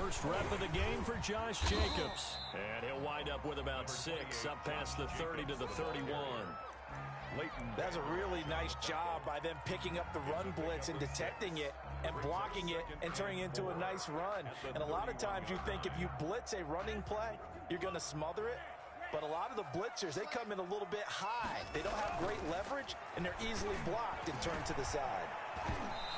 First rep of the game for Josh Jacobs. And he'll wind up with about 6, up past the 30 to the 31. That's a really nice job by them picking up the run blitz and detecting it and blocking it and turning it into a nice run. And a lot of times you think if you blitz a running play, you're going to smother it. But a lot of the blitzers, they come in a little bit high. They don't have great leverage, and they're easily blocked and turned to the side.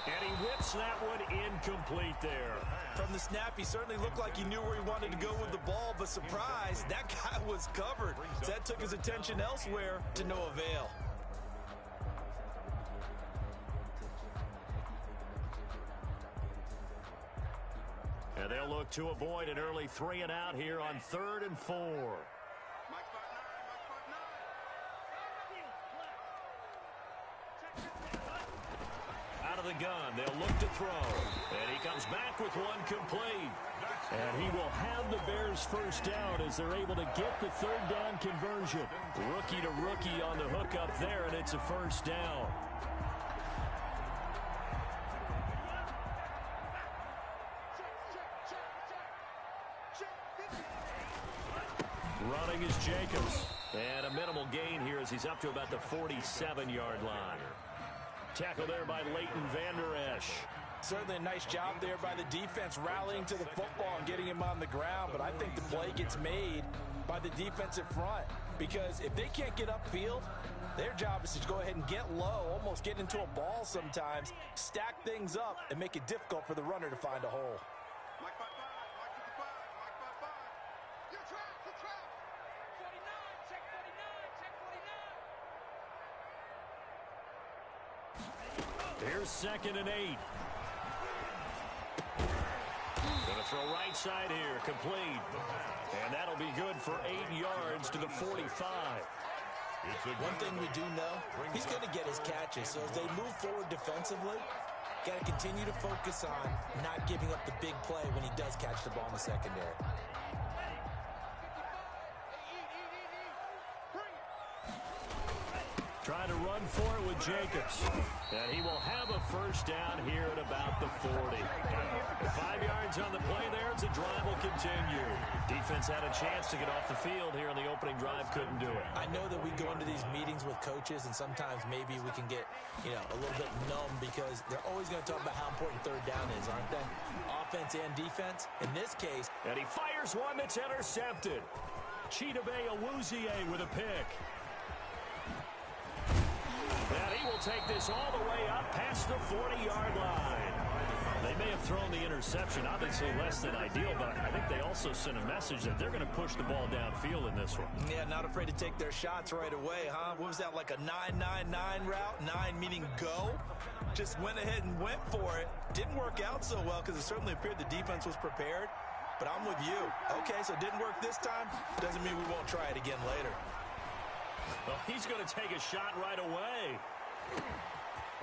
And he whips that one incomplete there. From the snap, he certainly looked like he knew where he wanted to go with the ball, but surprise, that guy was covered. So that took his attention elsewhere to no avail. And they'll look to avoid an early 3 and out here on 3rd and 4. Out of the gun, they'll look to throw. And he comes back with one complete. And he will have the Bears first down as they're able to get the 3rd down conversion. Rookie to rookie on the hook up there, and it's a first down. Running is Jacobs. And a minimal gain here as he's up to about the 47-yard line. Tackle there by Leighton Vander Esch. Certainly a nice job there by the defense rallying to the football and getting him on the ground. But I think the play gets made by the defensive front. Because if they can't get upfield, their job is to go ahead and get low, almost get into a ball sometimes, stack things up, and make it difficult for the runner to find a hole. Here's 2nd and 8. Gonna throw right side here, complete. And that'll be good for 8 yards to the 45. One thing we do know, he's going to get his catches. So as they move forward defensively, got to continue to focus on not giving up the big play when he does catch the ball in the secondary. Trying to run for it with Jacobs. And he will have a first down here at about the 40. 5 yards on the play there as the drive will continue. Defense had a chance to get off the field here on the opening drive, couldn't do it. I know that we go into these meetings with coaches, and sometimes maybe we can get, a little bit numb because they're always going to talk about how important 3rd down is, aren't they? Offense and defense. In this case. And he fires one that's intercepted. Chidobe Awuzie with a pick. And he will take this all the way up past the 40-yard line. They may have thrown the interception, obviously less than ideal, but I think they also sent a message that they're going to push the ball downfield in this one. Yeah, not afraid to take their shots right away, huh? What was that, like a 9-9-9 route? 9 meaning go? Just went ahead and went for it. Didn't work out so well because it certainly appeared the defense was prepared. But I'm with you. Okay, so it didn't work this time. Doesn't mean we won't try it again later. Well, he's going to take a shot right away.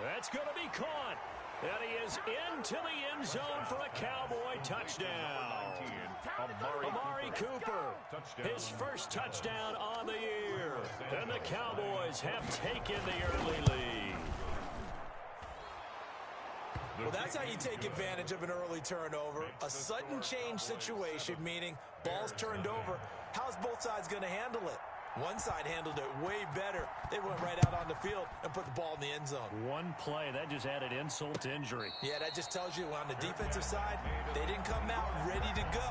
That's going to be caught. And he is into the end zone for a Cowboy touchdown. Amari Cooper, his first touchdown on the year. And the Cowboys have taken the early lead. Well, that's how you take advantage of an early turnover. A sudden change situation, meaning ball's turned over. How's both sides going to handle it? One side handled it way better. They went right out on the field and put the ball in the end zone. One play, that just added insult to injury. Yeah, that just tells you on the defensive side, they didn't come out ready to go,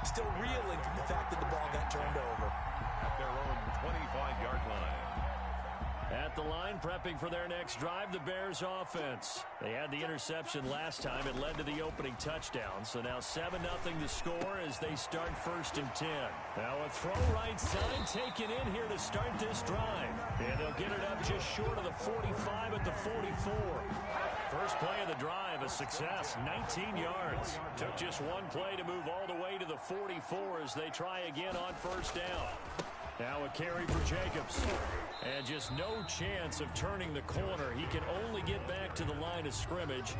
still reeling from the fact that the ball got turned over. At their own 25-yard line. At the line, prepping for their next drive, the Bears offense. They had the interception last time. It led to the opening touchdown. So now 7-0 to score as they start 1st and 10. Now a throw right side taken in here to start this drive. And they'll get it up just short of the 45 at the 44. First play of the drive, a success, 19 yards. Took just one play to move all the way to the 44 as they try again on 1st down. Now a carry for Jacobs. And just no chance of turning the corner. He can only get back to the line of scrimmage.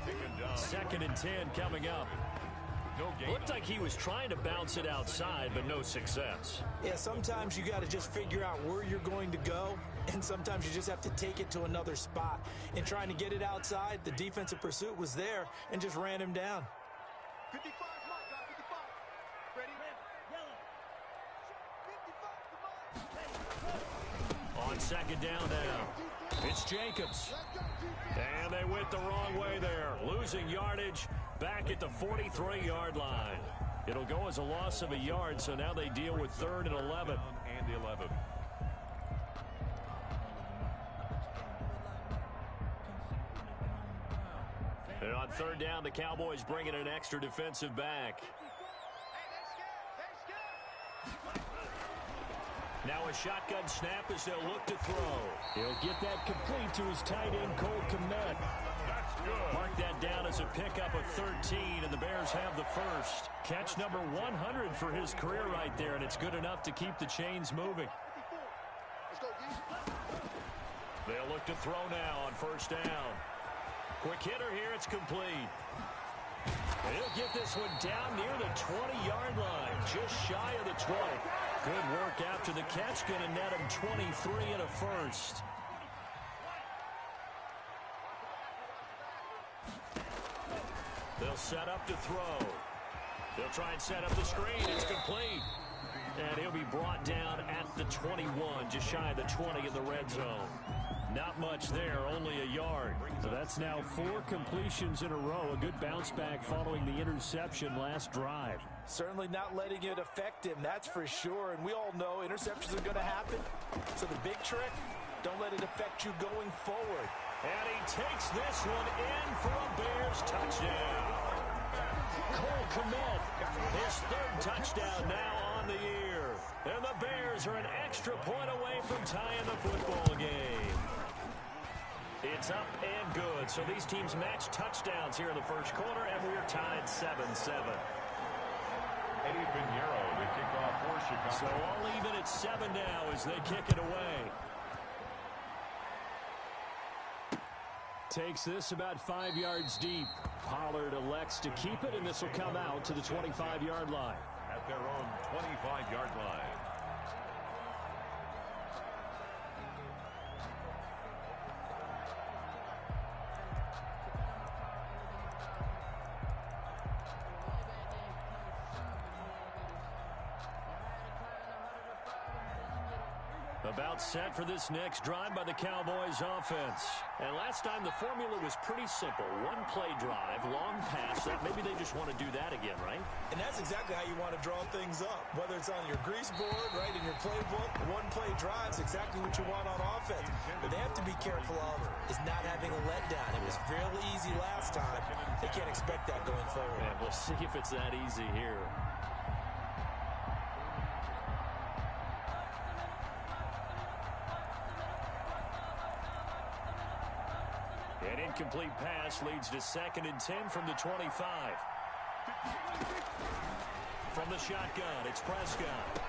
2nd and 10 coming up. Looked like he was trying to bounce it outside, but no success. Yeah, sometimes you got to just figure out where you're going to go, and sometimes you just have to take it to another spot. In trying to get it outside, the defensive pursuit was there and just ran him down. 55, On second down now, it's Jacobs. And they went the wrong way there, losing yardage back at the 43-yard line. It'll go as a loss of a yard, so now they deal with 3rd and 11. And 11. And on 3rd down, the Cowboys bring in an extra defensive back. Now a shotgun snap as they'll look to throw. He'll get that complete to his tight end, Cole Kmet. That's good. Mark that down as a pickup of 13, and the Bears have the first. Catch number 100 for his career right there, and it's good enough to keep the chains moving. They'll look to throw now on 1st down. Quick hitter here, it's complete. And he'll get this one down near the 20-yard line, just shy of the 20. Good work after the catch, going to net him 23 and a first. They'll set up to throw. They'll try and set up the screen. It's complete. And he'll be brought down at the 21, just shy of the 20 in the red zone. Not much there, only a yard. So that's now 4 completions in a row. A good bounce back following the interception last drive. Certainly not letting it affect him, that's for sure. And we all know interceptions are going to happen. So the big trick, don't let it affect you going forward. And he takes this one in for a Bears touchdown. Cole Kmet, his 3rd touchdown now on the year. And the Bears are an extra point away from tying the football game. It's up and good. So these teams match touchdowns here in the first quarter, and we're tied 7-7. Eddie Pinheiro, the kickoff for Chicago. So all even at 7 now as they kick it away. Takes this about 5 yards deep. Pollard elects to keep it, and this will come out to the 25-yard line. At their own 25-yard line. About set for this next drive by the Cowboys offense. And last time the formula was pretty simple. 1-play drive, long pass. Maybe they just want to do that again, right? And that's exactly how you want to draw things up. Whether it's on your grease board, right, in your playbook, 1-play drive is exactly what you want on offense. But they have to be careful of is not having a letdown. It was fairly easy last time. They can't expect that going forward. And we'll see if it's that easy here. An incomplete pass leads to 2nd and 10 from the 25. From the shotgun, it's Prescott.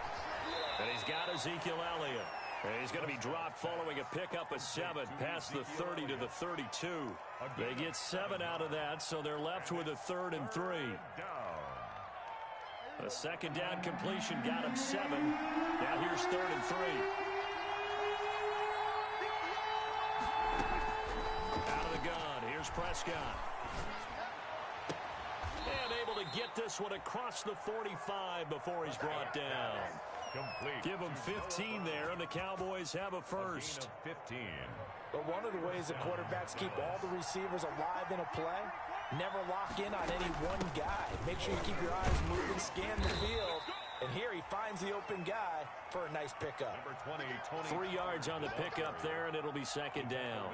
And he's got Ezekiel Elliott. And he's going to be dropped following a pickup of 7 past the 30 to the 32. They get 7 out of that, so they're left with a 3rd and 3. A 2nd down completion got him 7. Now here's 3rd and 3. Here's Prescott. And able to get this one across the 45 before he's brought down. Complete. Give him 15 there, and the Cowboys have a first. 15. But one of the ways that quarterbacks keep all the receivers alive in a play, never lock in on any one guy. Make sure you keep your eyes moving, scan the field. And here he finds the open guy for a nice pickup. Number 20, 3 yards on the pickup there, and it'll be 2nd down.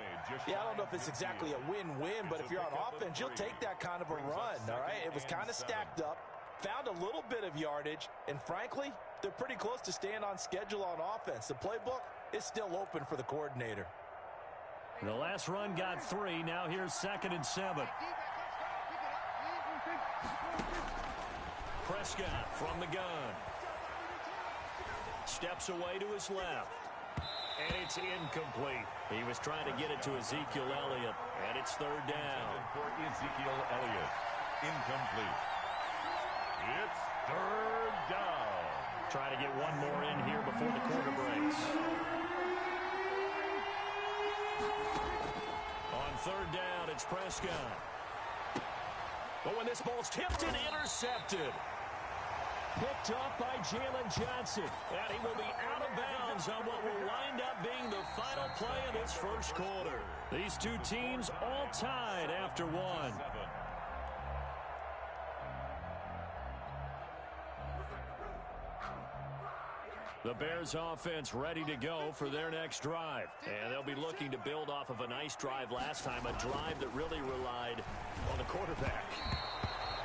Yeah, I don't know if it's exactly a win-win, but if you're on offense, you'll take that kind of a run, all right? It was kind of stacked up, found a little bit of yardage, and frankly, they're pretty close to staying on schedule on offense. The playbook is still open for the coordinator. The last run got 3. Now here's 2nd and 7. Prescott from the gun. Steps away to his left. And it's incomplete. He was trying to get it to Ezekiel Elliott. And it's 3rd down. For Ezekiel Elliott. Incomplete. It's 3rd down. Try to get one more in here before the quarter breaks. On 3rd down, it's Prescott. But when this ball's tipped and intercepted. Picked off by Jalen Johnson. And he will be out of bounds on what will wind up being the final play of this first quarter. These two teams all tied after one. The Bears offense ready to go for their next drive. And they'll be looking to build off of a nice drive last time, a drive that really relied on the quarterback.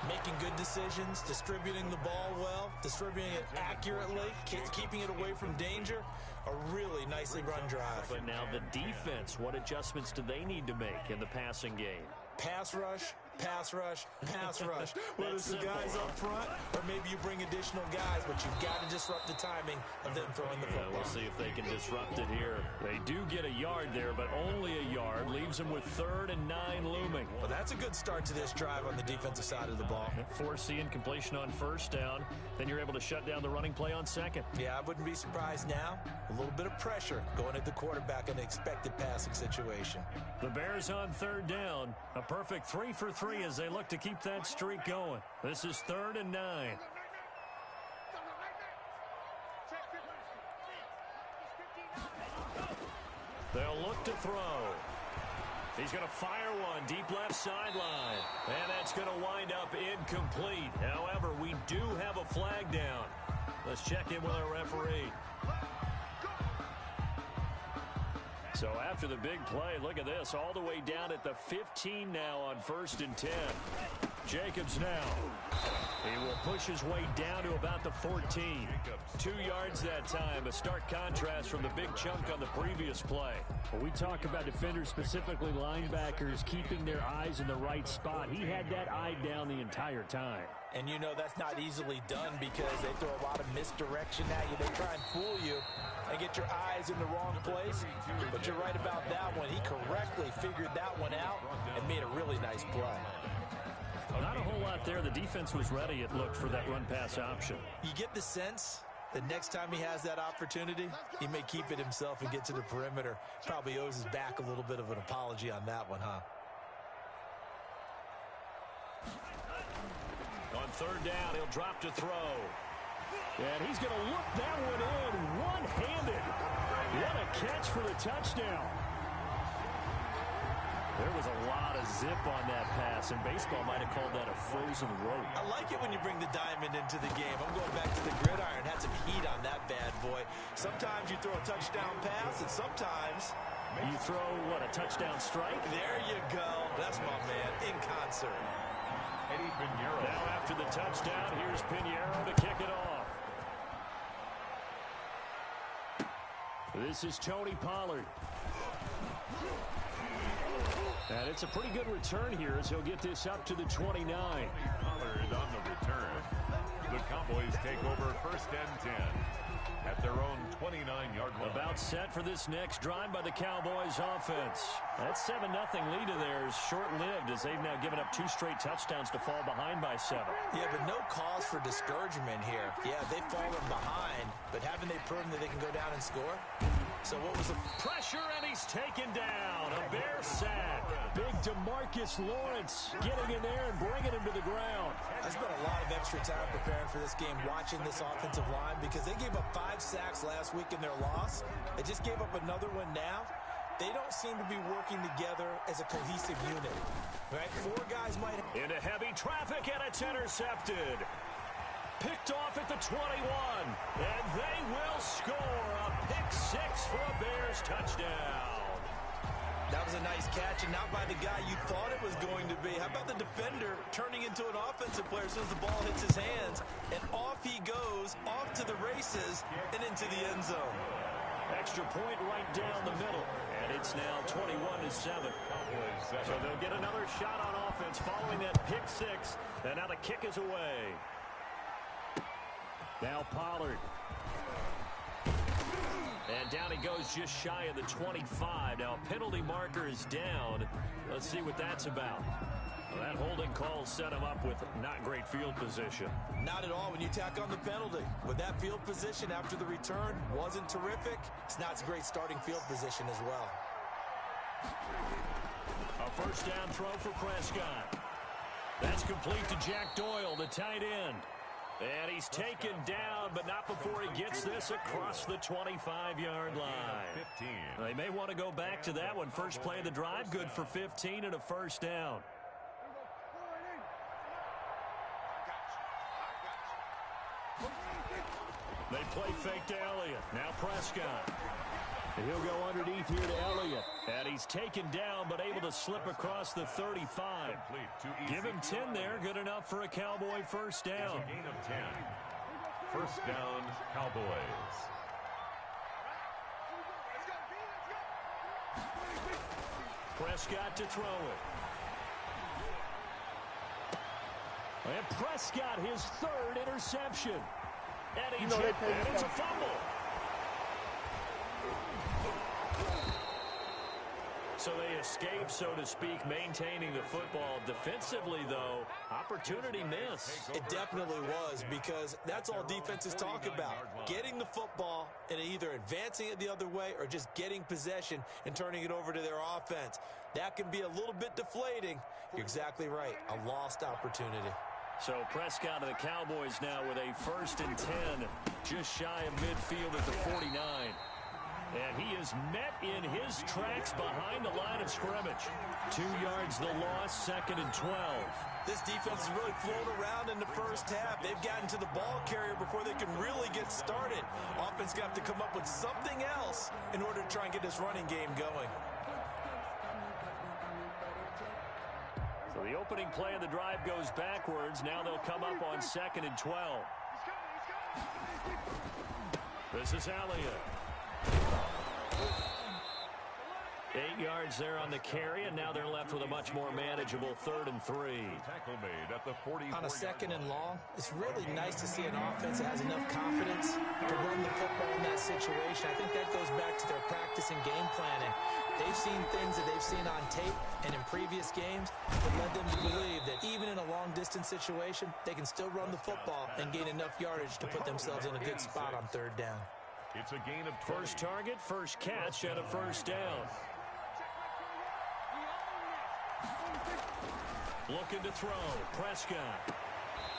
Making good decisions, distributing the ball well, distributing it accurately, keeping it away from danger. A really nicely run drive. But now the defense, what adjustments do they need to make in the passing game? Pass rush, pass rush, pass rush. Whether it's the guys up front or maybe you bring additional guys, but you've got to disrupt the timing of them throwing the football. We'll see if they can disrupt it here. They do get a yard there, but only a yard. Leaves them with 3rd and 9 looming. Well, that's a good start to this drive on the defensive side of the ball. Force the incompletion on 1st down. Then you're able to shut down the running play on 2nd. Yeah, I wouldn't be surprised now. A little bit of pressure going at the quarterback in an expected passing situation. The Bears on 3rd down. A perfect 3 for 3 as they look to keep that streak going. This is 3rd and 9. They'll look to throw. He's going to fire one deep left sideline. And that's going to wind up incomplete. However, we do have a flag down. Let's check in with our referee. So after the big play, look at this, all the way down at the 15 now on 1st and 10. Jacobs now. He will push his way down to about the 14. 2 yards that time, a stark contrast from the big chunk on the previous play. When we talk about defenders, specifically linebackers, keeping their eyes in the right spot, he had that eye down the entire time. And you know that's not easily done because they throw a lot of misdirection at you. They try and fool you and get your eyes in the wrong place. But you're right about that one. He correctly figured that one out and made a really nice play. Not a whole lot there. The defense was ready, it looked, for that run-pass option. You get the sense that next time he has that opportunity, he may keep it himself and get to the perimeter. Probably owes his back a little bit of an apology on that one, huh? On 3rd down, he'll drop to throw. And he's going to look that one in one-handed. What a catch for the touchdown. There was a lot of zip on that pass, and baseball might have called that a frozen rope. I like it when you bring the diamond into the game. I'm going back to the gridiron. Had some heat on that bad boy. Sometimes you throw a touchdown pass, and sometimes you throw, what, a touchdown strike? There you go. That's my man, in concert. Now after the touchdown, here's Pinheiro to kick it off. This is Tony Pollard. And it's a pretty good return here as he'll get this up to the 29. Pollard on the return. The Cowboys take over 1st and 10 at their own 29-yard line. About set for this next drive by the Cowboys offense. That 7-0 lead of theirs short-lived as they've now given up 2 straight touchdowns to fall behind by 7. Yeah, but no cause for discouragement here. Yeah, they've fallen behind, but haven't they proven that they can go down and score? So what was the pressure, and he's taken down. A Bear sack. Big DeMarcus Lawrence getting in there and bringing him to the ground. I spent a lot of extra time preparing for this game, watching this offensive line, because they gave up 5 sacks last week in their loss. They just gave up another one now. They don't seem to be working together as a cohesive unit. Right? 4 guys might... Into heavy traffic, and it's intercepted. Picked off at the 21, and they will score a pick 6 for a Bears touchdown. That was a nice catch, and not by the guy you thought it was going to be. How about the defender turning into an offensive player as soon as the ball hits his hands, and off he goes, off to the races, and into the end zone. Extra point right down the middle, and it's now 21-7. So they'll get another shot on offense following that pick 6, and now the kick is away. Now Pollard. And down he goes just shy of the 25. Now a penalty marker is down. Let's see what that's about. Well, that holding call set him up with not great field position. Not at all when you tack on the penalty. But that field position after the return wasn't terrific. It's not a great starting field position as well. A 1st down throw for Prescott. That's complete to Jack Doyle, the tight end. And he's taken down, but not before he gets this across the 25-yard line. They may want to go back to that one. First play of the drive, good for 15 and a first down. They play fake to Elliott. Now Prescott. And he'll go underneath here to Elliott. And he's taken down, but able to slip across the 35. Give him 10 there. Good enough for a Cowboy first down. Gain of 10. First down, Cowboys. Prescott to throw it. And Prescott, his third interception. And it's a fumble. So they escape, so to speak, maintaining the football. Defensively, though, opportunity miss. It definitely was, because that's all defenses talk about. Getting the football and either advancing it the other way or just getting possession and turning it over to their offense. That can be a little bit deflating. You're exactly right. A lost opportunity. So Prescott of the Cowboys now with a 1st and 10, just shy of midfield at the 49. And he is met in his tracks behind the line of scrimmage. 2 yards the loss, 2nd and 12. This defense has really flown around in the first half. They've gotten to the ball carrier before they can really get started. Offense going to have to come up with something else in order to try and get this running game going. So the opening play of the drive goes backwards. Now they'll come up on 2nd and 12. This is Elliott. 8 yards there on the carry, and now they're left with a much more manageable 3rd and 3. Tackle made at the 40. On a 2nd and long, it's really nice to see an offense that has enough confidence to run the football in that situation. I think that goes back to their practice and game planning. They've seen things that they've seen on tape and in previous games that led them to believe that even in a long-distance situation, they can still run the football and gain enough yardage to put themselves in a good spot on 3rd down. It's a gain of 20. First target, first catch, and a first down. Looking to throw. Prescott.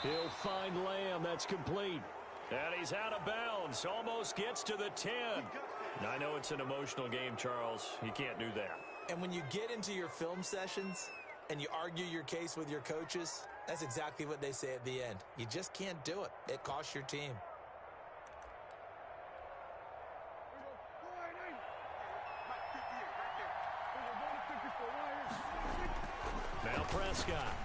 He'll find Lamb. That's complete. And he's out of bounds. Almost gets to the 10. I know it's an emotional game, Charles. You can't do that. And when you get into your film sessions and you argue your case with your coaches, that's exactly what they say at the end. You just can't do it. It costs your team. Now Prescott.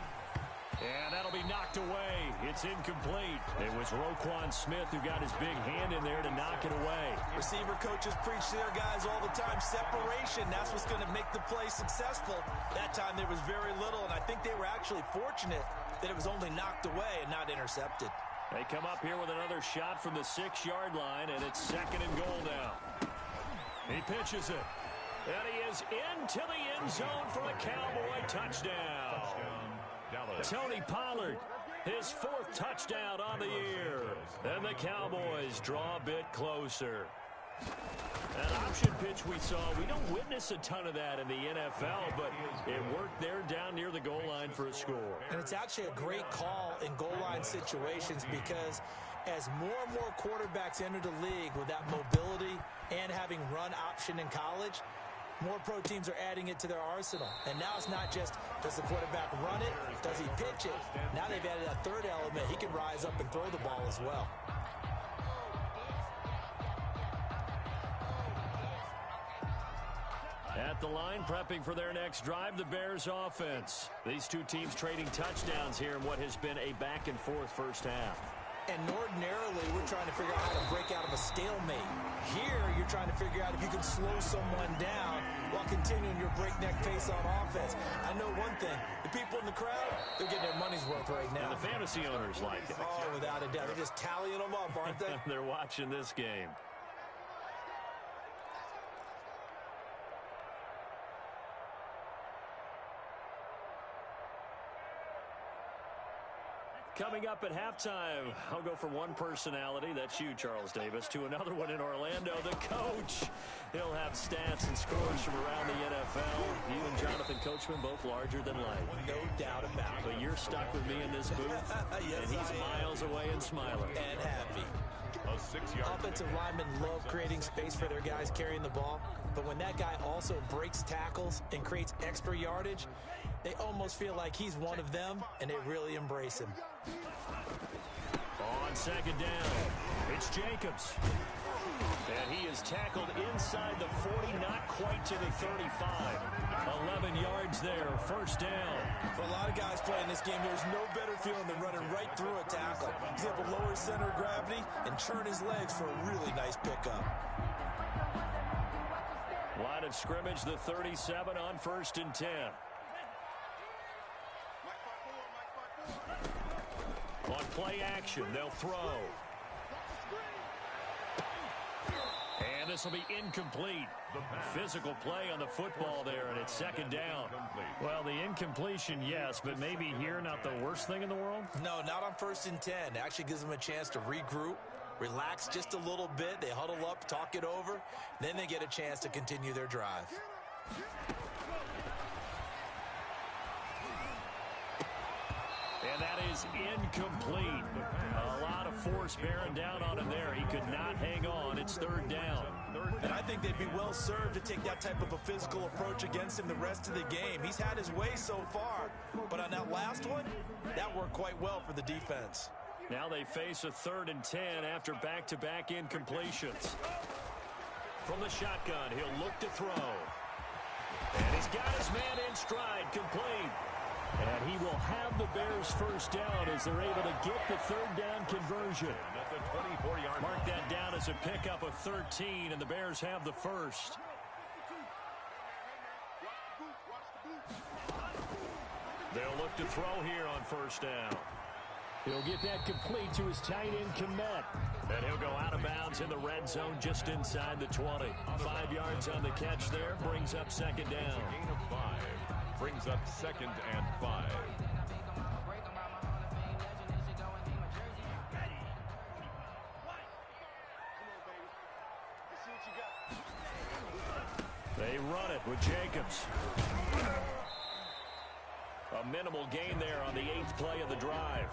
And that'll be knocked away. It's incomplete. It was Roquan Smith who got his big hand in there to knock it away. Receiver coaches preach to their guys all the time. Separation, that's what's going to make the play successful. That time there was very little, and I think they were actually fortunate that it was only knocked away and not intercepted. They come up here with another shot from the 6-yard line, and it's 2nd and goal now. He pitches it. And he is into the end zone for a Cowboy touchdown. Tony Pollard, his 4th touchdown on the year. And the Cowboys draw a bit closer. That option pitch we saw, we don't witness a ton of that in the NFL, but it worked there down near the goal line for a score. And it's actually a great call in goal line situations, because as more and more quarterbacks enter the league with that mobility and having run option in college, more pro teams are adding it to their arsenal. And now it's not just, does the quarterback run it? Does he pitch it? Now they've added a 3rd element. He can rise up and throw the ball as well. At the line, prepping for their next drive, the Bears offense. These two teams trading touchdowns here in what has been a back-and-forth first half. And ordinarily, we're trying to figure out how to break out of a stalemate. Here, you're trying to figure out if you can slow someone down while continuing your breakneck pace on offense. I know one thing. The people in the crowd, they're getting their money's worth right now. And the fantasy owners like it. Oh, without a doubt. They're just tallying them up, aren't they? They're watching this game. Coming up at halftime, I'll go from one personality, that's you, Charles Davis, to another one in Orlando, the coach. He'll have stats and scores from around the NFL. You and Jonathan Coachman both larger than life. No doubt about it. But you're stuck with me in this booth, Yes, and he's miles away and smiling. And happy. A 6-yard Offensive linemen love creating space for their guys carrying the ball, but when that guy also breaks tackles and creates extra yardage, they almost feel like he's one of them, and they really embrace him. On second down, it's Jacobs. And he is tackled inside the 40, not quite to the 35. 11 yards there, first down. For a lot of guys playing this game, there's no better feeling than running right through a tackle. He's able to lower his center of gravity and turn his legs for a really nice pickup. Line of scrimmage, the 37 on 1st and 10. On play action, they'll throw. And this will be incomplete. Physical play on the football there, and it's second down. Well, the incompletion, yes, but maybe here not the worst thing in the world? No, not on 1st and 10. It actually gives them a chance to regroup, relax just a little bit. They huddle up, talk it over. Then they get a chance to continue their drive. And that is incomplete. A lot of force bearing down on him there. He could not hang on. It's third down. And I think they'd be well served to take that type of a physical approach against him the rest of the game. He's had his way so far, but on that last one, that worked quite well for the defense. Now they face a 3rd and 10 after back-to-back incompletions. From the shotgun, he'll look to throw. And he's got his man in stride, complete. And he will have the Bears first down as they're able to get the 3rd down conversion. at the 24-yard line. Mark that down as a pickup of 13, and the Bears have the first. They'll look to throw here on first down. He'll get that complete to his tight end, Komet. And he'll go out of bounds in the red zone just inside the 20. 5 yards on the catch there, brings up second down. Gain of 5 brings up 2nd and 5. They run it with Jacobs. A minimal gain there on the 8th play of the drive.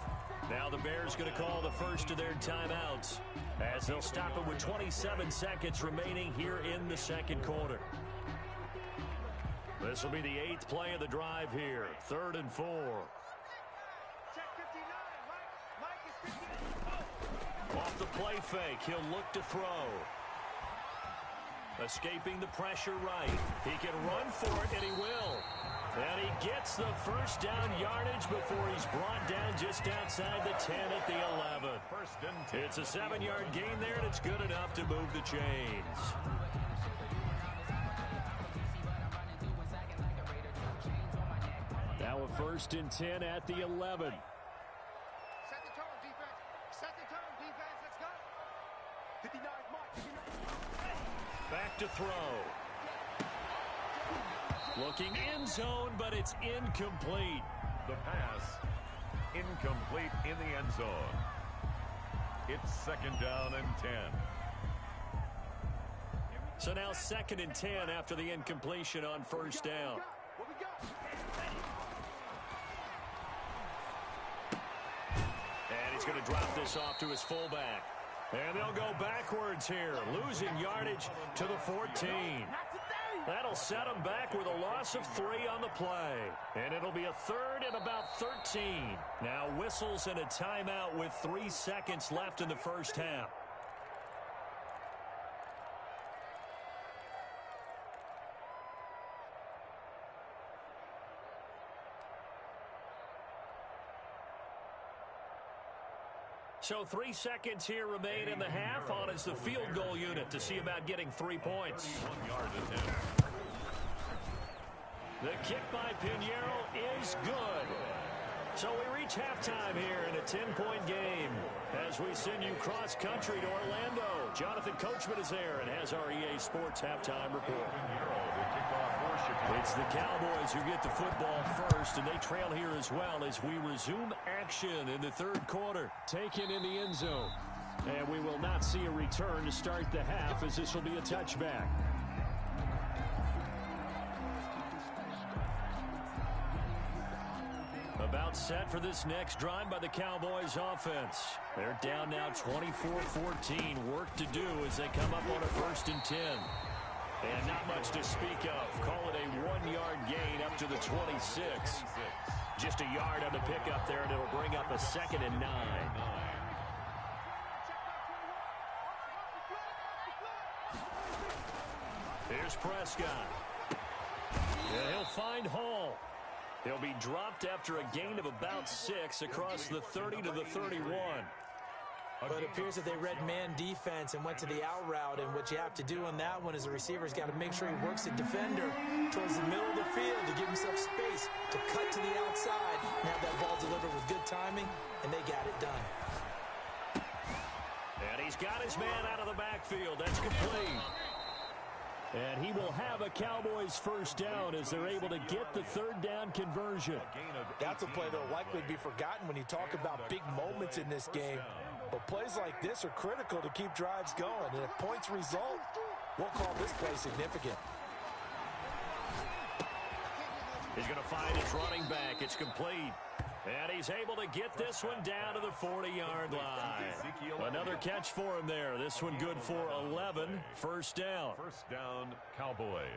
Now the Bears going to call the first of their timeouts as they'll stop it with 27 seconds remaining here in the second quarter. This will be the 8th play of the drive here. 3rd and 4. Off the play fake, he'll look to throw. Escaping the pressure right. He can run for it, and he will. And he gets the first down yardage before he's brought down just outside the 10 at the 11. First and 10. It's a 7-yard gain there, and it's good enough to move the chains. Now a 1st and 10 at the 11. Set the tone, defense. Set the tone, defense. Let's go. 59 mark. Back to throw. Looking end zone, but it's incomplete. The pass incomplete in the end zone. It's 2nd down and 10. So now 2nd and 10 after the incompletion on first down. What we got? And he's going to drop this off to his fullback. And they'll go backwards here, losing yardage to the 14. That'll set them back with a loss of 3 on the play. And it'll be a 3rd and about 13. Now whistles and a timeout with 3 seconds left in the first half. So 3 seconds here remain in the half. On is the field goal unit to see about getting 3 points. 1-yard attempt. The kick by Pinheiro is good. So we reach halftime here in a 10-point game as we send you cross-country to Orlando. Jonathan Coachman is there and has our EA Sports halftime report. Pinheiro will kick off for Chicago. It's the Cowboys who get the football first, and they trail here as well as we resume action in the third quarter. Taken in the end zone. And we will not see a return to start the half, as this will be a touchback. About set for this next drive by the Cowboys offense. They're down now 24-14. Work to do as they come up on a 1st and 10. And not much to speak of. Call it a 1-yard gain up to the 26. Just a yard on the pickup there, and it'll bring up a 2nd and 9. Here's Prescott. And he'll find Hall. He'll be dropped after a gain of about 6 across the 30 to the 31. But it appears that they read man defense and went to the out route, and what you have to do on that one is the receiver's got to make sure he works the defender towards the middle of the field to give himself space to cut to the outside and have that ball delivered with good timing, and they got it done. And he's got his man out of the backfield. That's complete. And he will have a Cowboys first down as they're able to get the 3rd down conversion. That's a play that will likely be forgotten when you talk about big moments in this game. But plays like this are critical to keep drives going. And if points result, we'll call this play significant. He's going to find his running back. It's complete. And he's able to get this one down to the 40-yard line. Another catch for him there. This one good for 11. First down. First down, Cowboys.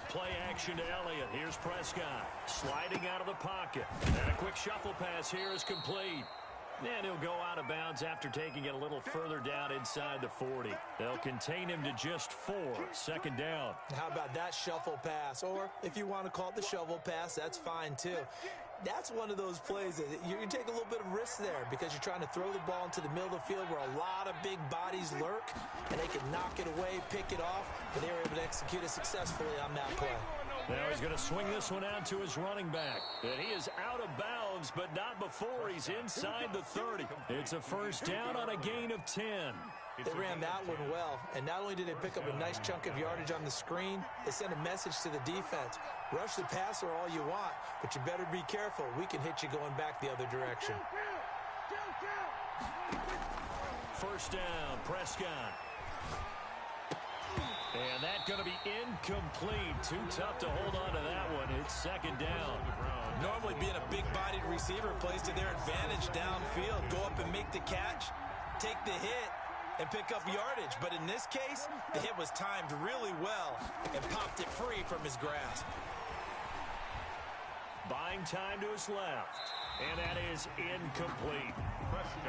Play action to Elliott. Here's Prescott sliding out of the pocket. And a quick shuffle pass here is complete. And he'll go out of bounds after taking it a little further down inside the 40. They'll contain him to just 4. 2nd down. How about that shuffle pass? Or if you want to call it the shovel pass, that's fine too. That's one of those plays that you take a little bit of risk there because you're trying to throw the ball into the middle of the field where a lot of big bodies lurk, and they can knock it away, pick it off, but they were able to execute it successfully on that play. Now he's going to swing this one out to his running back. And he is out of bounds, but not before he's inside the 30. It's a first down on a gain of 10. They ran that one well, and not only did they pick up a nice chunk of yardage on the screen, they sent a message to the defense. Rush the passer all you want, but you better be careful. We can hit you going back the other direction. First down, Prescott. And that's going to be incomplete. Too tough to hold on to that one. It's 2nd down. Normally being a big-bodied receiver plays to their advantage downfield. Go up and make the catch, take the hit, and pick up yardage. But in this case, the hit was timed really well and popped it free from his grasp. Buying time to his left. And that is incomplete.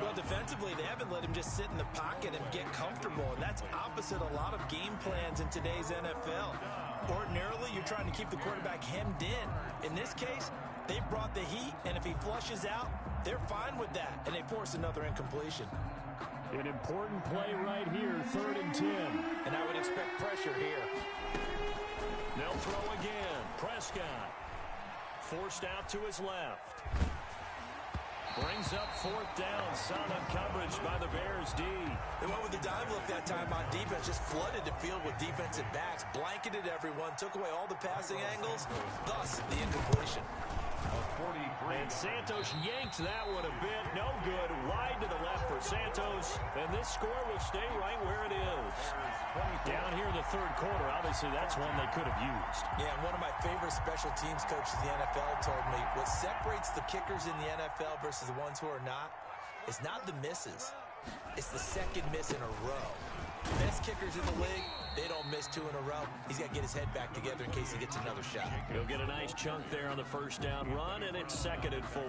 Well, defensively, they haven't let him just sit in the pocket and get comfortable, and that's opposite a lot of game plans in today's NFL. Ordinarily, you're trying to keep the quarterback hemmed in. In this case, they brought the heat, and if he flushes out, they're fine with that, and they force another incompletion. An important play right here, 3rd and 10. And I would expect pressure here. They'll throw again. Prescott forced out to his left. Brings up 4th down. Solid coverage by the Bears D. They went with the dive look that time on defense. Just flooded the field with defensive backs. Blanketed everyone. Took away all the passing angles. Thus, the incompletion. And Santos yanked that one a bit. No good. Wide to the left for Santos. And this score will stay right where it is. Down here in the 3rd quarter, obviously that's one they could have used. Yeah, and one of my favorite special teams coaches in the NFL told me what separates the kickers in the NFL versus the ones who are not is not the misses. It's the 2nd miss in a row. Best kickers in the league, they don't miss 2 in a row. He's got to get his head back together in case he gets another shot. He'll get a nice chunk there on the first down run, and it's 2nd and 4.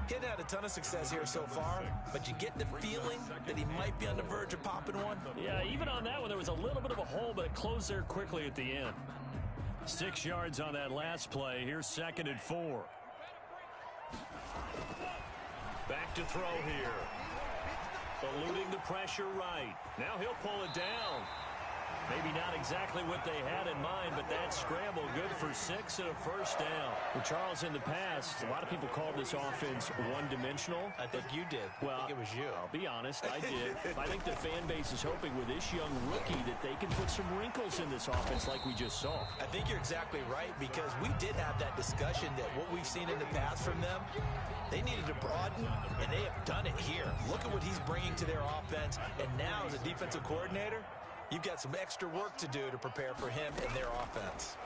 He hadn't had a ton of success here so far, but you get the feeling that he might be on the verge of popping one. Yeah, even on that one, there was a little bit of a hole, but it closed there quickly at the end. 6 yards on that last play. Here's 2nd and 4. Back to throw here. Eluding the pressure right. Now he'll pull it down. Maybe not exactly what they had in mind, but that scramble good for 6 and a first down. Well, Charles, in the past, a lot of people called this offense one-dimensional. I think you did. Well, I think it was you. I'll be honest, I did. I think the fan base is hoping with this young rookie that they can put some wrinkles in this offense like we just saw. I think you're exactly right, because we did have that discussion that what we've seen in the past from them, they needed to broaden, and they have done it here. Look at what he's bringing to their offense, and now as a defensive coordinator, you've got some extra work to do to prepare for him and their offense.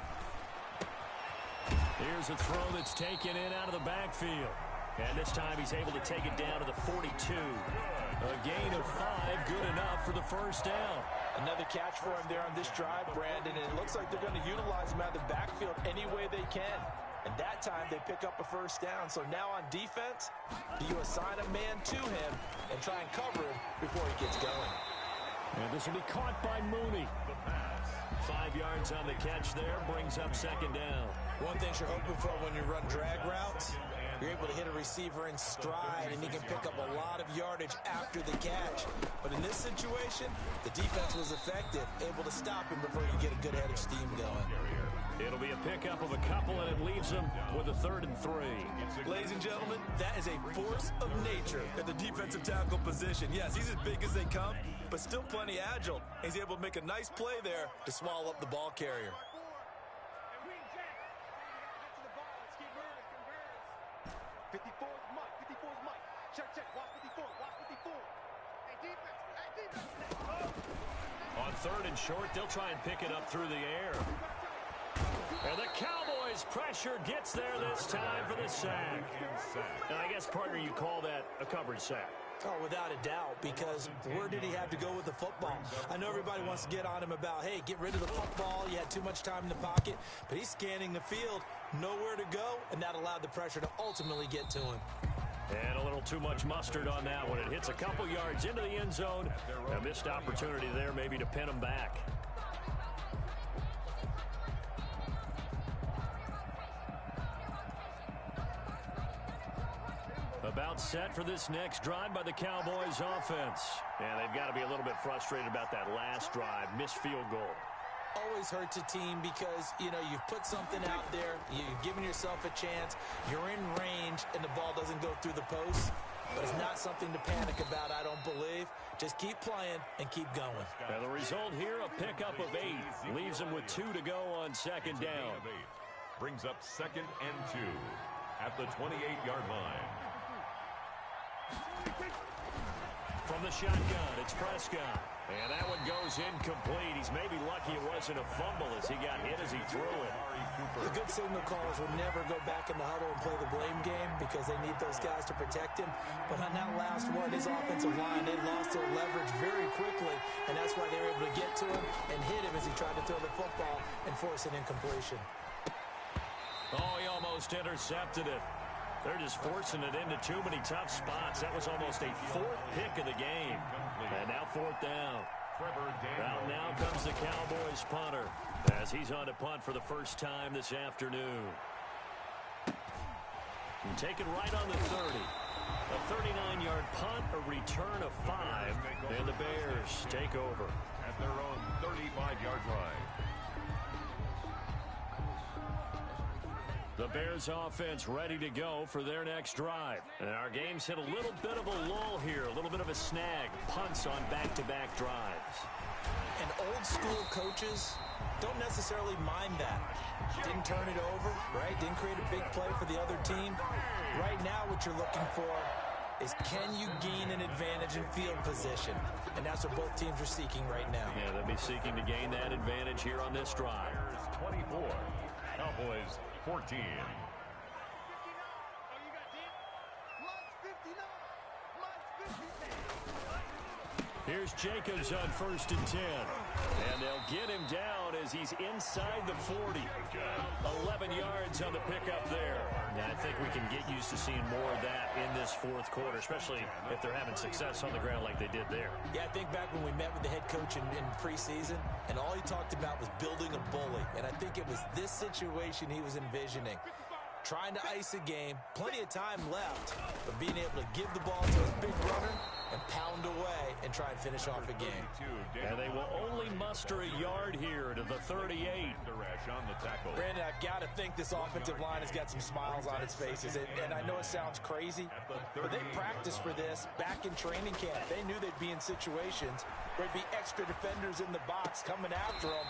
Here's a throw that's taken in out of the backfield. And this time he's able to take it down to the 42. A gain of 5, good enough for the first down. Another catch for him there on this drive, Brandon, and it looks like they're going to utilize him out of the backfield any way they can. And that time they pick up a first down. So now on defense, do you assign a man to him and try and cover him before he gets going? And this will be caught by Mooney. 5 yards on the catch there, brings up second down. One thing you're hoping for when you run drag routes, you're able to hit a receiver in stride, and he can pick up a lot of yardage after the catch. But in this situation, the defense was effective, able to stop him before you get a good head of steam going. It'll be a pickup of a couple, and it leaves them with a 3rd and 3. Ladies and gentlemen, that is a force of nature at the defensive tackle position. Yes, he's as big as they come, but still plenty agile. He's able to make a nice play there to swallow up the ball carrier. 54 is Mike. 54 is Mike. Check, check. Watch 54. Watch 54. Hey, defense. Hey, defense. On 3rd and short, they'll try and pick it up through the air. And the Cowboys' pressure gets there this time for the sack. And I guess, partner, you call that a coverage sack. Oh, without a doubt, because where did he have to go with the football? I know everybody wants to get on him about, hey, get rid of the football. You had too much time in the pocket. But he's scanning the field, nowhere to go, and that allowed the pressure to ultimately get to him. And a little too much mustard on that one. It hits a couple yards into the end zone. A missed opportunity there maybe to pin him back. About set for this next drive by the Cowboys offense. And they've got to be a little bit frustrated about that last drive. Missed field goal. Always hurts a team because, you know, you've put something out there, you've given yourself a chance, you're in range, and the ball doesn't go through the post. But it's not something to panic about, I don't believe. Just keep playing and keep going. And the result here, a pickup of 8. Leaves them with 2 to go on second down. Brings up 2nd and 2 at the 28-yard line. From the shotgun, it's Prescott. And that one goes incomplete. He's maybe lucky it wasn't a fumble as he got hit as he threw it. The good signal callers would never go back in the huddle and play the blame game because they need those guys to protect him. But on that last one, his offensive line, they lost their leverage very quickly, and that's why they were able to get to him and hit him as he tried to throw the football and force an incompletion. Oh, he almost intercepted it. They're just forcing it into too many tough spots. That was almost a 4th pick of the game. And now 4th down. Out now comes the Cowboys punter as he's on to punt for the first time this afternoon. And taken right on the 30. A 39-yard punt, a return of 5, and the Bears take over at their own 35-yard line. The Bears offense ready to go for their next drive. And our game's hit a little bit of a lull here, a little bit of a snag. Punts on back-to-back drives. And old school coaches don't necessarily mind that. Didn't turn it over, right? Didn't create a big play for the other team. Right now what you're looking for is can you gain an advantage in field position? And that's what both teams are seeking right now. Yeah, they'll be seeking to gain that advantage here on this drive. Bears 24, Cowboys 14. Here's Jacobs on 1st and 10. And they'll get him down as he's inside the 40. 11 yards on the pickup there. And I think we can get used to seeing more of that in this 4th quarter, especially if they're having success on the ground like they did there. Yeah, I think back when we met with the head coach in preseason, and all he talked about was building a bully. And I think it was this situation he was envisioning. Trying to ice a game, plenty of time left, but being able to give the ball to a big runner and pound away and try and finish off a game. And they will only muster a yard here to the 38. On the tackle. Brandon, I've got to think this offensive line has got some smiles on its faces. And I know it sounds crazy, but they practiced for this back in training camp. They knew they'd be in situations where there'd be extra defenders in the box coming after them,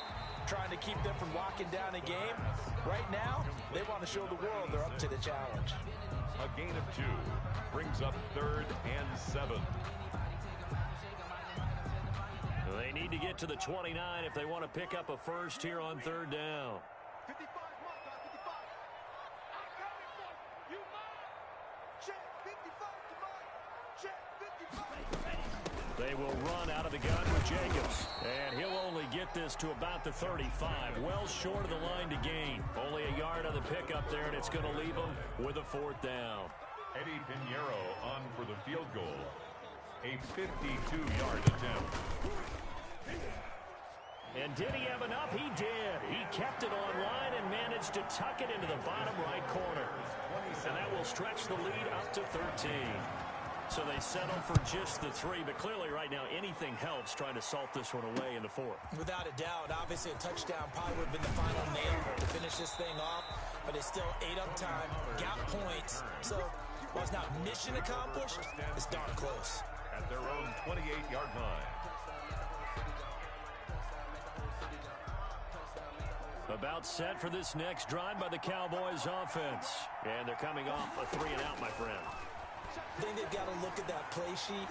trying to keep them from locking down a game. Right now, they want to show the world they're up to the challenge. A gain of 2 brings up 3rd and 7. They need to get to the 29 if they want to pick up a first here on 3rd down. 55, mark, 55. I'm coming for you, man. Check 55 to mark. Check 55. They will run out of the gun with Jacobs. And he'll only get this to about the 35. Well short of the line to gain. Only a yard on the pickup there, and it's going to leave them with a 4th down. Eddie Pinheiro on for the field goal. A 52-yard attempt. And did he have enough? He did. He kept it online and managed to tuck it into the bottom right corner. And that will stretch the lead up to 13. So they settle for just the 3, but clearly right now anything helps trying to salt this one away in the 4th. Without a doubt, obviously a touchdown probably would have been the final nail to finish this thing off, but it's still ate up time, got points. So while it's not mission accomplished, it's darn close. At their own 28-yard line. About set for this next drive by the Cowboys offense. And they're coming off a 3-and-out, my friend. I think they've got to look at that play sheet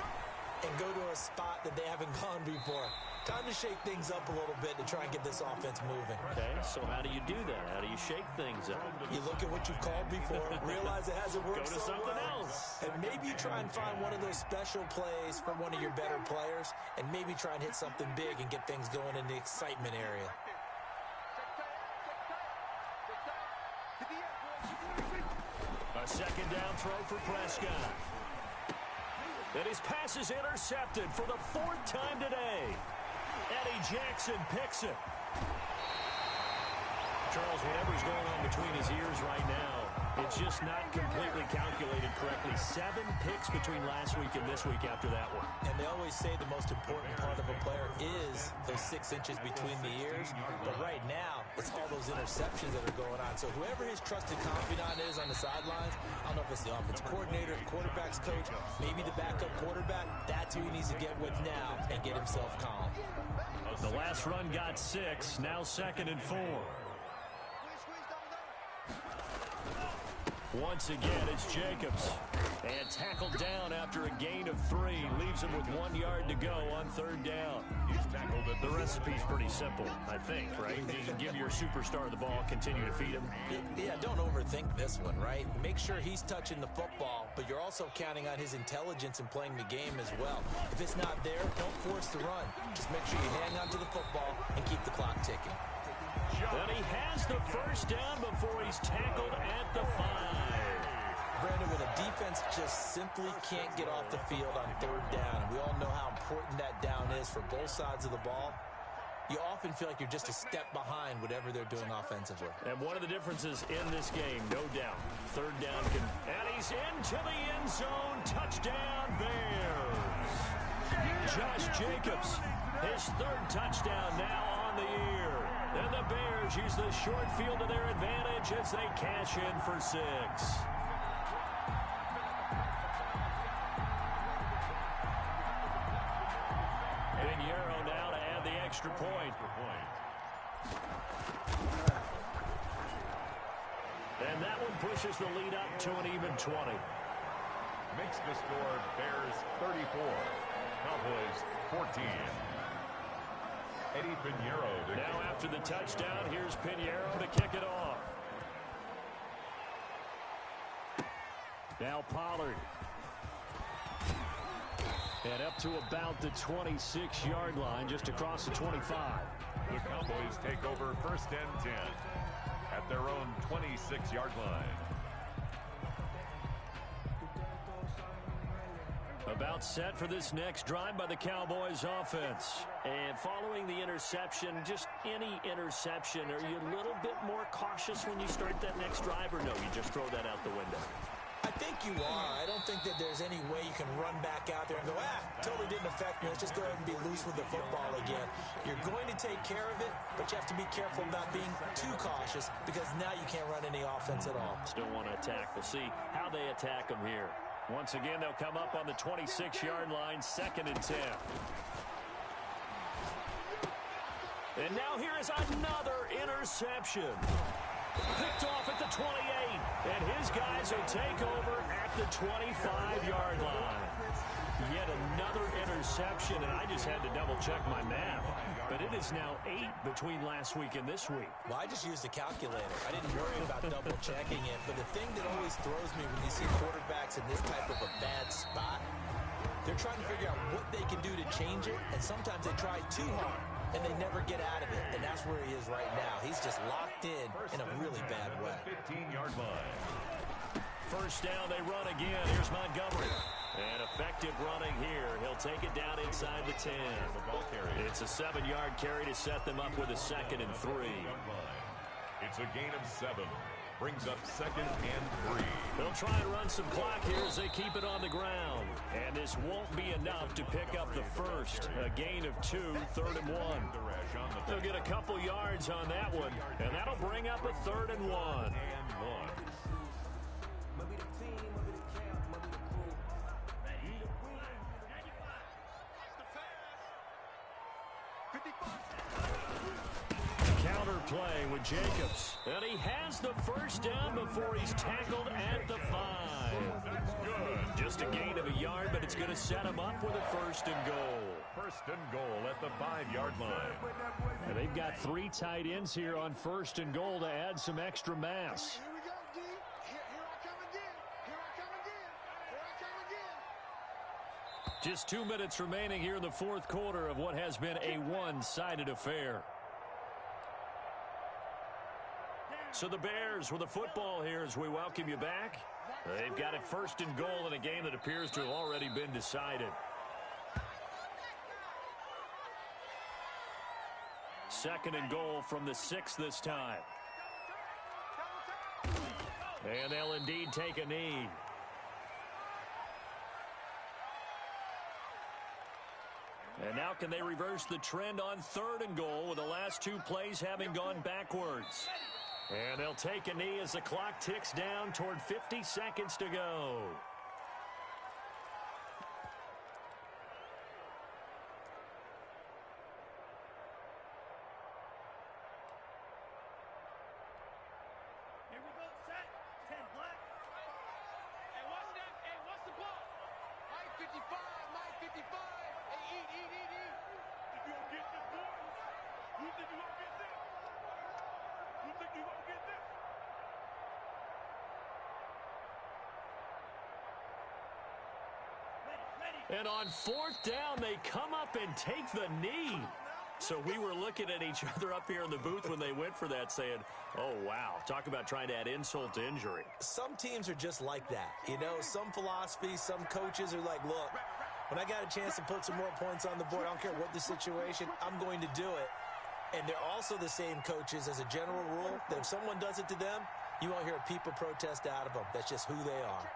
and go to a spot that they haven't gone before. Time to shake things up a little bit to try and get this offense moving. Okay, so how do you do that? How do you shake things up? You look at what you've called before, realize it hasn't worked Go to so something well, else. and maybe you try and find one of those special plays from one of your better players, and maybe try and hit something big and get things going in the excitement area. A 2nd down throw for Prescott. And his pass is intercepted for the 4th time today. Eddie Jackson picks it. Charles, whatever's going on between his ears right now, it's just not completely calculated correctly. 7 picks between last week and this week after that one. And they always say the most important part of a player is those 6 inches between the ears. But right now, it's all those interceptions that are going on. So whoever his trusted confidant is on the sidelines, I don't know if it's the offense coordinator, the quarterback's coach, maybe the backup quarterback, that's who he needs to get with now and get himself calm. The last run got 6, now 2nd and 4. Once again, it's Jacobs. And tackled down after a gain of 3. Leaves him with 1 yard to go on 3rd down. He's tackled at The recipe's pretty simple, I think, right? You can give your superstar the ball, continue to feed him. Yeah, don't overthink this one, right? Make sure he's touching the football, but you're also counting on his intelligence in playing the game as well. If it's not there, don't force the run. Just make sure you hang on to the football and keep the clock ticking. And he has the 1st down before he's tackled at the 5. Brandon, when a defense just simply can't get off the field on 3rd down, and we all know how important that down is for both sides of the ball, you often feel like you're just a step behind whatever they're doing offensively. And one of the differences in this game, no doubt, 3rd down and he's into the end zone. Touchdown, Bears. Josh Jacobs, his 3rd touchdown now on the year. And the Bears use the short field to their advantage as they cash in for 6. Pinheiro now to add the extra point. And that one pushes the lead up to an even 20. makes the score Bears 34, Cowboys 14. Eddie Pinheiro. Now after the touchdown, here's Pinheiro to kick it off. Now Pollard. And up to about the 26-yard line, just across the 25. The Cowboys take over 1st and 10 at their own 26-yard line. About set for this next drive by the Cowboys offense. And following the interception, just any interception, are you a little bit more cautious when you start that next drive, or no, you just throw that out the window? I think you are. I don't think that there's any way you can run back out there and go, totally didn't affect me. Let's just go ahead and be loose with the football again. You're going to take care of it, but you have to be careful about being too cautious because now you can't run any offense at all. Still want to attack. We'll see how they attack them here. Once again, they'll come up on the 26-yard line, 2nd and 10. And now here is another interception. Picked off at the 28, and his guys will take over at the 25-yard line. Yet another interception, and I just had to double-check my math. But it is now 8 between last week and this week. Well, I just used a calculator. I didn't worry about double-checking it. But the thing that always throws me when you see quarterbacks in this type of a bad spot, they're trying to figure out what they can do to change it, and sometimes they try too hard. And they never get out of it, and that's where he is right now. He's just locked in a really bad way. 15-yard line. First down, they run again. Here's Montgomery. And effective running here. He'll take it down inside the 10. It's a 7-yard carry to set them up with a 2nd and 3. It's a gain of 7. Brings up 2nd and 3. They'll try and run some clock here as they keep it on the ground. And this won't be enough to pick up the first. A gain of 2, 3rd and 1. They'll get a couple yards on that one, and that'll bring up a 3rd and 1. Play with Jacobs, and he has the first down before he's tackled at the 5. Good. Just a gain of a yard, but it's going to set him up with a 1st and goal. 1st and goal at the 5-yard line. And they've got 3 tight ends here on 1st and goal to add some extra mass. Here we go, D. Here I come again. Here I come again. Here I come again. Just 2 minutes remaining here in the 4th quarter of what has been a one-sided affair. So the Bears with the football here as we welcome you back. They've got it 1st and goal in a game that appears to have already been decided. 2nd and goal from the 6 this time. And they'll indeed take a knee. And now can they reverse the trend on 3rd and goal with the last 2 plays having gone backwards? And they'll take a knee as the clock ticks down toward 50 seconds to go. Here we go, set. 10 black. Hey, watch that. Hey, watch the ball. Mike 55, Mike 55. Hey, eat. If you don't get this, boy, you think you gonna get this? You think you gonna get this? And on 4th down, they come up and take the knee. So we were looking at each other up here in the booth when they went for that saying, oh, wow, talk about trying to add insult to injury. Some teams are just like that. You know, some philosophies, some coaches are like, look, when I got a chance to put some more points on the board, I don't care what the situation, I'm going to do it. And they're also the same coaches as a general rule that if someone does it to them, you won't hear a peep of protest out of them. That's just who they are.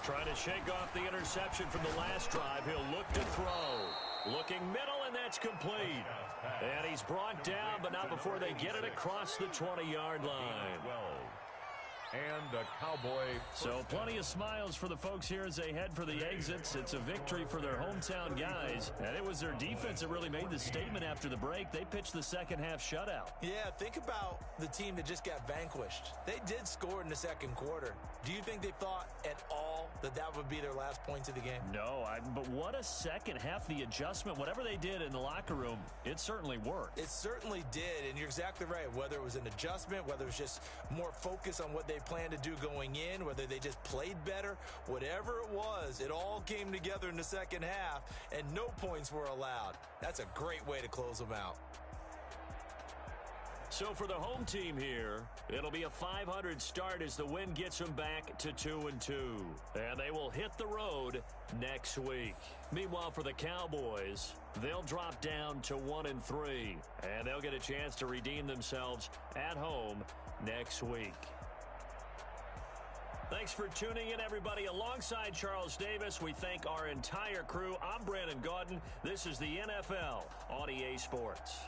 Trying to shake off the interception from the last drive. He'll look to throw. Looking middle, and that's complete. And he's brought down, but not before they get it across the 20-yard line. And a Cowboy. So plenty of smiles for the folks here as they head for the exits. It's a victory for their hometown guys. And it was their defense that really made the statement after the break. They pitched the second half shutout. Yeah, think about the team that just got vanquished. They did score in the 2nd quarter. Do you think they thought at all that that would be their last points of the game? No, but what a second half. The adjustment, whatever they did in the locker room, it certainly worked. It certainly did, and you're exactly right. Whether it was an adjustment, whether it was just more focus on what they planned to do going in, whether they just played better, whatever it was, it all came together in the second half, and no points were allowed. That's a great way to close them out. So for the home team here, it'll be a 500 start as the win gets them back to 2-2. And they will hit the road next week. Meanwhile, for the Cowboys, they'll drop down to 1-3. And they'll get a chance to redeem themselves at home next week. Thanks for tuning in, everybody. Alongside Charles Davis, we thank our entire crew. I'm Brandon Gaudin. This is the NFL on EA Sports.